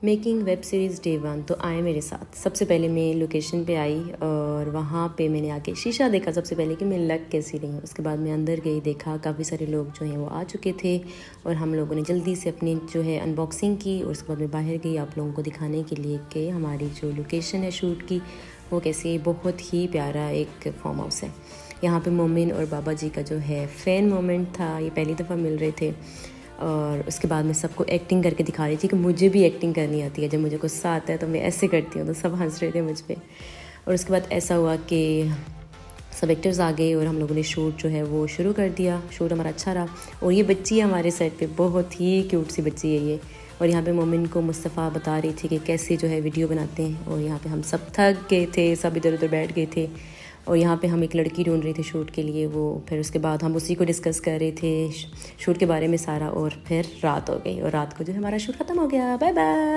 Making web series day 1। तो आए मेरे साथ। सबसे पहले मैं लोकेशन पे आई और वहाँ पे मैंने आके शीशा देखा सबसे पहले कि मैं लग कैसी रही हूँ। उसके बाद मैं अंदर गई, देखा काफ़ी सारे लोग जो हैं वो आ चुके थे और हम लोगों ने जल्दी से अपनी जो है अनबॉक्सिंग की। और उसके बाद मैं बाहर गई आप लोगों को दिखाने के लिए कि हमारी जो लोकेशन है शूट की वो कैसी। बहुत ही प्यारा एक फार्म हाउस है। यहाँ पे मोमिन और बाबा जी का जो है फ़ैन मोमेंट था, ये पहली दफ़ा मिल रहे थे। और उसके बाद मैं सबको एक्टिंग करके दिखा रही थी कि मुझे भी एक्टिंग करनी आती है, जब मुझे गुस्सा आता है तो मैं ऐसे करती हूँ। तो सब हंस रहे थे मुझ पे। और उसके बाद ऐसा हुआ कि सब एक्टर्स आ गए और हम लोगों ने शूट जो है वो शुरू कर दिया। शूट हमारा अच्छा रहा। और ये बच्ची है हमारे सेट पे, बहुत ही क्यूट सी बच्ची है ये। और यहाँ पे मोमिन को मुस्तफ़ा बता रही थी कि कैसे जो है वीडियो बनाते हैं। और यहाँ पे हम सब थक गए थे, सब इधर उधर बैठ गए थे। और यहाँ पे हम एक लड़की ढूंढ रहे थे शूट के लिए। वो फिर उसके बाद हम उसी को डिस्कस कर रहे थे शूट के बारे में सारा। और फिर रात हो गई और रात को जो हमारा शूट ख़त्म हो गया। Bye bye.